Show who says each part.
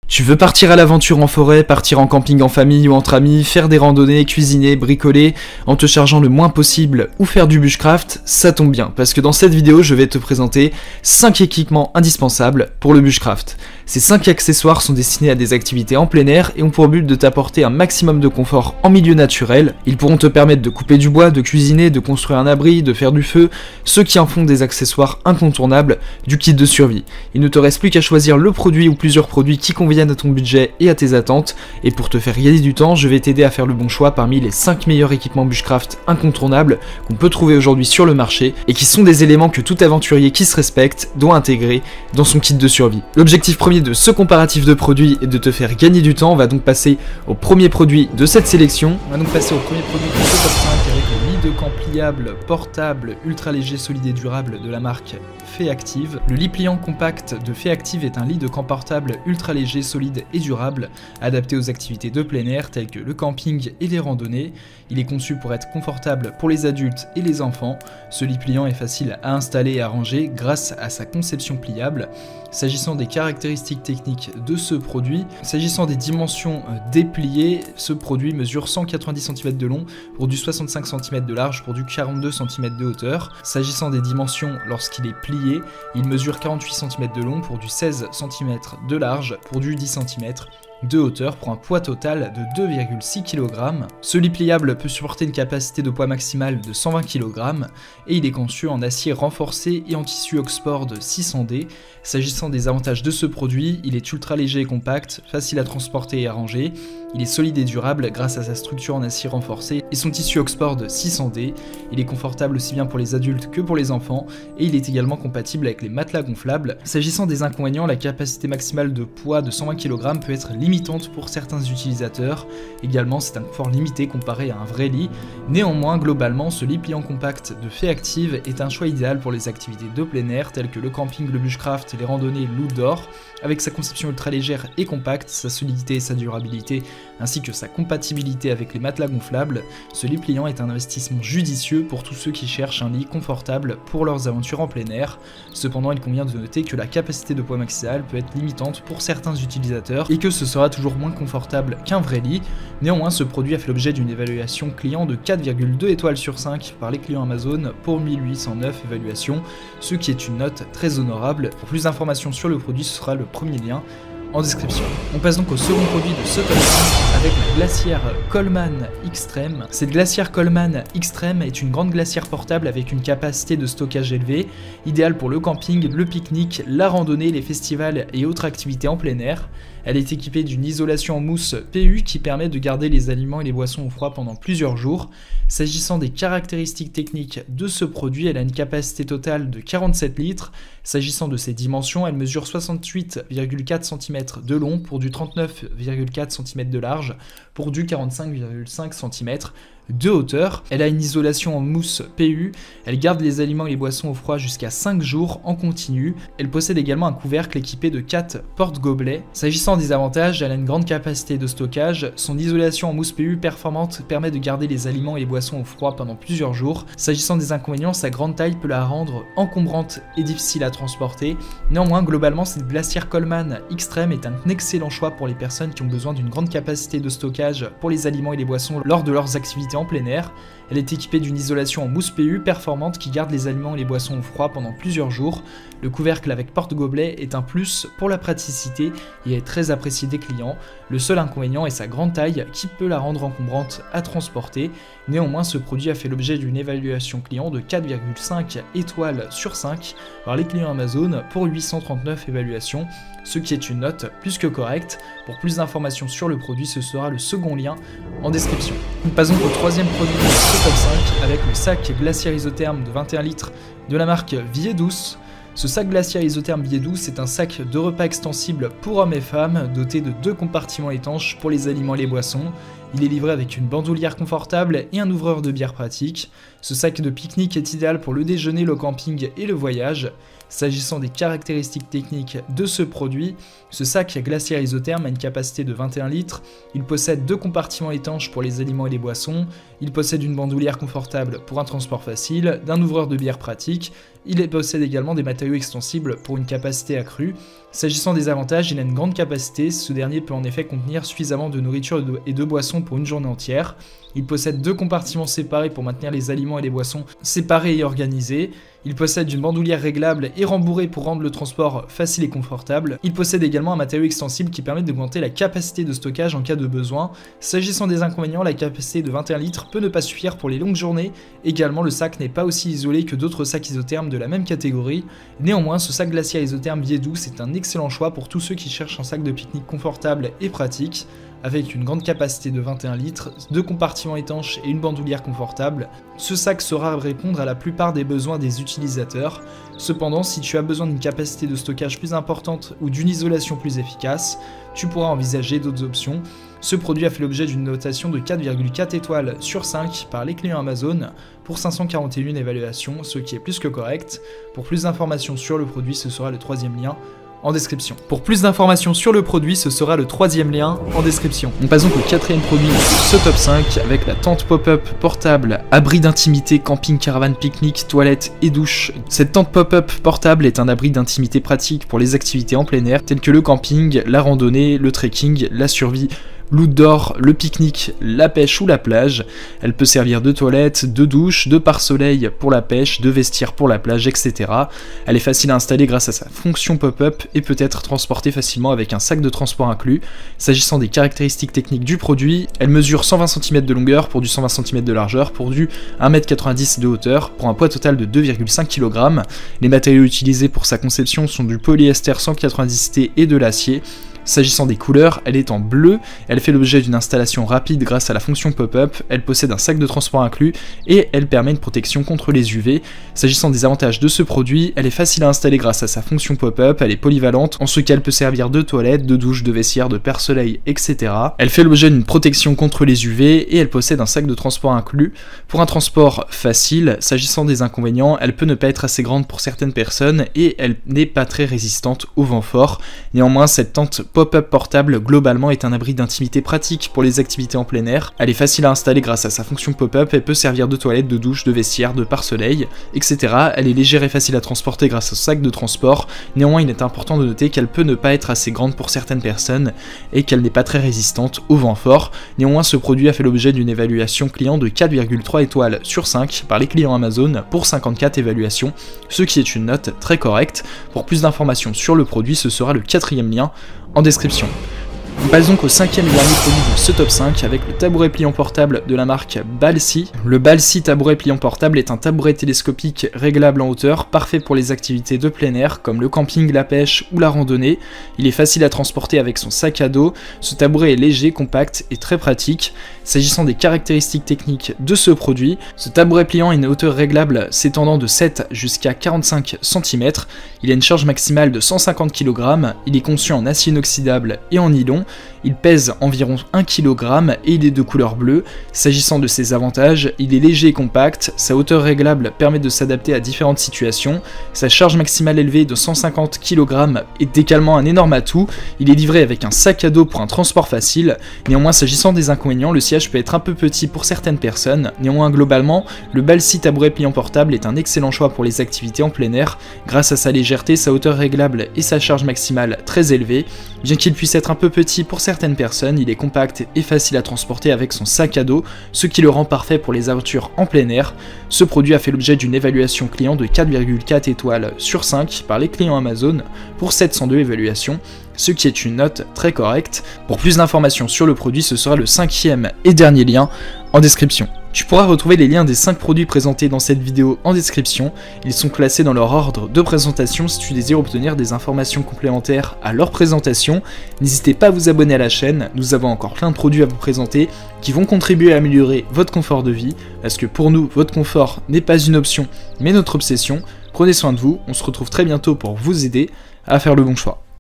Speaker 1: Tu veux partir à l'aventure en forêt, partir en camping en famille ou entre amis, faire des randonnées, cuisiner, bricoler, en te chargeant le moins possible ou faire du bushcraft, ça tombe bien, parce que dans cette vidéo, je vais te présenter 5 équipements indispensables pour le bushcraft. Ces 5 accessoires sont destinés à des activités en plein air et ont pour but de t'apporter un maximum de confort en milieu naturel. Ils pourront te permettre de couper du bois, de cuisiner, de construire un abri, de faire du feu, ce qui en font des accessoires incontournables du kit de survie. Il ne te reste plus qu'à choisir le produit ou plusieurs produits qui conviennent à ton budget et à tes attentes, et pour te faire gagner du temps, je vais t'aider à faire le bon choix parmi les 5 meilleurs équipements bushcraft incontournables qu'on peut trouver aujourd'hui sur le marché et qui sont des éléments que tout aventurier qui se respecte doit intégrer dans son kit de survie. L'objectif premier de ce comparatif de produits est de te faire gagner du temps. On va donc passer au premier produit de cette sélection. On va donc passer au premier produit de ce top 5 avec le lit de camp pliable, portable, ultra léger, solide et durable de la marque Feactive. Le lit pliant compact de Feactive est un lit de camp portable ultra léger, solide et durable, adapté aux activités de plein air telles que le camping et les randonnées. Il est conçu pour être confortable pour les adultes et les enfants. Ce lit pliant est facile à installer et à ranger grâce à sa conception pliable. S'agissant des caractéristiques techniques de ce produit, s'agissant des dimensions dépliées, ce produit mesure 190 cm de long pour du 65 cm de large pour du 42 cm de hauteur. S'agissant des dimensions lorsqu'il est plié, il mesure 48 cm de long pour du 16 cm de large pour du 10 cm de hauteur pour un poids total de 2,6 kg. Ce lit pliable peut supporter une capacité de poids maximale de 120 kg et il est conçu en acier renforcé et en tissu Oxford 600D. S'agissant des avantages de ce produit, il est ultra léger et compact, facile à transporter et à ranger. Il est solide et durable grâce à sa structure en acier renforcé et son tissu Oxford 600D. Il est confortable aussi bien pour les adultes que pour les enfants et il est également compatible avec les matelas gonflables. S'agissant des inconvénients, la capacité maximale de poids de 120 kg peut être limitante pour certains utilisateurs. Également, c'est un confort limité comparé à un vrai lit. Néanmoins, globalement, ce lit pliant compact de Feactive est un choix idéal pour les activités de plein air telles que le camping, le bushcraft, les randonnées, l'outdoor. Avec sa conception ultra légère et compacte, sa solidité et sa durabilité, ainsi que sa compatibilité avec les matelas gonflables, ce lit pliant est un investissement judicieux pour tous ceux qui cherchent un lit confortable pour leurs aventures en plein air. Cependant, il convient de noter que la capacité de poids maximale peut être limitante pour certains utilisateurs et que ce sera toujours moins confortable qu'un vrai lit. Néanmoins, ce produit a fait l'objet d'une évaluation client de 4,2 étoiles sur 5 par les clients Amazon pour 1809 évaluations, ce qui est une note très honorable. Pour plus d'informations sur le produit, ce sera le premier lien en description. On passe donc au second produit de ce top 5 avec la glacière Coleman Extreme. Cette glacière Coleman Extreme est une grande glacière portable avec une capacité de stockage élevée, idéale pour le camping, le pique-nique, la randonnée, les festivals et autres activités en plein air. Elle est équipée d'une isolation en mousse PU qui permet de garder les aliments et les boissons au froid pendant plusieurs jours. S'agissant des caractéristiques techniques de ce produit, elle a une capacité totale de 47 litres. S'agissant de ses dimensions, elle mesure 68,4 cm de long pour du 39,4 cm de large pour du 45,5 cm de hauteur. Elle a une isolation en mousse PU, elle garde les aliments et les boissons au froid jusqu'à 5 jours en continu. Elle possède également un couvercle équipé de 4 porte-gobelets. S'agissant des avantages, elle a une grande capacité de stockage, son isolation en mousse PU performante permet de garder les aliments et les boissons au froid pendant plusieurs jours. S'agissant des inconvénients, sa grande taille peut la rendre encombrante et difficile à transporter. Néanmoins, globalement, cette glacière Coleman Extreme est un excellent choix pour les personnes qui ont besoin d'une grande capacité de stockage pour les aliments et les boissons lors de leurs activités en plein air. Elle est équipée d'une isolation en mousse PU performante qui garde les aliments et les boissons au froid pendant plusieurs jours. Le couvercle avec porte-gobelet est un plus pour la praticité et est très apprécié des clients. Le seul inconvénient est sa grande taille qui peut la rendre encombrante à transporter. Néanmoins, ce produit a fait l'objet d'une évaluation client de 4,5 étoiles sur 5 par les clients Amazon pour 839 évaluations, ce qui est une note plus que correcte. Pour plus d'informations sur le produit, ce sera le second lien en description. Nous passons au troisième produit de ce top 5 avec le sac glaciaire isotherme de 21 litres de la marque Vie Douce. Ce sac glaciaire isotherme Vie Douce est un sac de repas extensible pour hommes et femmes doté de 2 compartiments étanches pour les aliments et les boissons. Il est livré avec une bandoulière confortable et un ouvreur de bière pratique. Ce sac de pique-nique est idéal pour le déjeuner, le camping et le voyage. S'agissant des caractéristiques techniques de ce produit, ce sac glaciaire isotherme a une capacité de 21 litres, il possède 2 compartiments étanches pour les aliments et les boissons, il possède une bandoulière confortable pour un transport facile, d'un ouvreur de bière pratique, il possède également des matériaux extensibles pour une capacité accrue. S'agissant des avantages, il a une grande capacité, ce dernier peut en effet contenir suffisamment de nourriture et de boissons pour une journée entière. Il possède 2 compartiments séparés pour maintenir les aliments et les boissons séparés et organisés. Il possède une bandoulière réglable et rembourrée pour rendre le transport facile et confortable. Il possède également un matériau extensible qui permet d'augmenter la capacité de stockage en cas de besoin. S'agissant des inconvénients, la capacité de 21 litres peut ne pas suffire pour les longues journées. Également, le sac n'est pas aussi isolé que d'autres sacs isothermes de la même catégorie. Néanmoins, ce sac glaciaire isotherme Viedous est un excellent choix pour tous ceux qui cherchent un sac de pique-nique confortable et pratique. Avec une grande capacité de 21 litres, 2 compartiments étanches et une bandoulière confortable, ce sac saura répondre à la plupart des besoins des utilisateurs. Cependant, si tu as besoin d'une capacité de stockage plus importante ou d'une isolation plus efficace, tu pourras envisager d'autres options. Ce produit a fait l'objet d'une notation de 4,4 étoiles sur 5 par les clients Amazon pour 541 évaluations, ce qui est plus que correct. Pour plus d'informations sur le produit, ce sera le 3e lien en description. Pour plus d'informations sur le produit, ce sera le 3e lien en description. On passe donc au 4e produit de ce top 5 avec la tente pop-up portable, abri d'intimité, camping, caravane, pique-nique, toilette et douche. Cette tente pop-up portable est un abri d'intimité pratique pour les activités en plein air telles que le camping, la randonnée, le trekking, la survie, l'outdoor, le pique-nique, la pêche ou la plage. Elle peut servir de toilette, de douche, de pare-soleil pour la pêche, de vestiaire pour la plage, etc. Elle est facile à installer grâce à sa fonction pop-up et peut être transportée facilement avec un sac de transport inclus. S'agissant des caractéristiques techniques du produit, elle mesure 120 cm de longueur pour du 120 cm de largeur pour du 1,90 m de hauteur pour un poids total de 2,5 kg. Les matériaux utilisés pour sa conception sont du polyester 190T et de l'acier. S'agissant des couleurs, elle est en bleu, elle fait l'objet d'une installation rapide grâce à la fonction pop-up, elle possède un sac de transport inclus et elle permet une protection contre les UV. S'agissant des avantages de ce produit, elle est facile à installer grâce à sa fonction pop-up, elle est polyvalente, en ce qu'elle peut servir de toilette, de douche, de vestiaire, de pare-soleil, etc. Elle fait l'objet d'une protection contre les UV et elle possède un sac de transport inclus. Pour un transport facile, s'agissant des inconvénients, elle peut ne pas être assez grande pour certaines personnes et elle n'est pas très résistante au vent fort. Néanmoins, cette tente pop-up portable globalement est un abri d'intimité pratique pour les activités en plein air. Elle est facile à installer grâce à sa fonction pop-up, elle peut servir de toilette, de douche, de vestiaire, de pare-soleil, etc. Elle est légère et facile à transporter grâce au sac de transport. Néanmoins, il est important de noter qu'elle peut ne pas être assez grande pour certaines personnes et qu'elle n'est pas très résistante au vent fort. Néanmoins, ce produit a fait l'objet d'une évaluation client de 4,3 étoiles sur 5 par les clients Amazon pour 54 évaluations, ce qui est une note très correcte. Pour plus d'informations sur le produit, ce sera le 4e lien en description. On passe donc au 5e et dernier produit de ce top 5 avec le tabouret pliant portable de la marque Balsi. Le Balsi tabouret pliant portable est un tabouret télescopique réglable en hauteur, parfait pour les activités de plein air comme le camping, la pêche ou la randonnée. Il est facile à transporter avec son sac à dos. Ce tabouret est léger, compact et très pratique. S'agissant des caractéristiques techniques de ce produit, ce tabouret pliant a une hauteur réglable s'étendant de 7 jusqu'à 45 cm. Il a une charge maximale de 150 kg. Il est conçu en acier inoxydable et en nylon. Il pèse environ 1 kg et il est de couleur bleue. S'agissant de ses avantages, il est léger et compact, sa hauteur réglable permet de s'adapter à différentes situations, sa charge maximale élevée de 150 kg est également un énorme atout, il est livré avec un sac à dos pour un transport facile. Néanmoins, s'agissant des inconvénients, le siège peut être un peu petit pour certaines personnes. Néanmoins, globalement, le Balsi tabouret pliant portable est un excellent choix pour les activités en plein air, grâce à sa légèreté, sa hauteur réglable et sa charge maximale très élevée. Bien qu'il puisse être un peu petit pour certaines personnes, il est compact et facile à transporter avec son sac à dos, ce qui le rend parfait pour les aventures en plein air. Ce produit a fait l'objet d'une évaluation client de 4,4 étoiles sur 5 par les clients Amazon pour 702 évaluations, ce qui est une note très correcte. Pour plus d'informations sur le produit, ce sera le 5e et dernier lien en description. Tu pourras retrouver les liens des 5 produits présentés dans cette vidéo en description. Ils sont classés dans leur ordre de présentation si tu désires obtenir des informations complémentaires à leur présentation. N'hésitez pas à vous abonner à la chaîne, nous avons encore plein de produits à vous présenter qui vont contribuer à améliorer votre confort de vie, parce que pour nous, votre confort n'est pas une option, mais notre obsession. Prenez soin de vous, on se retrouve très bientôt pour vous aider à faire le bon choix.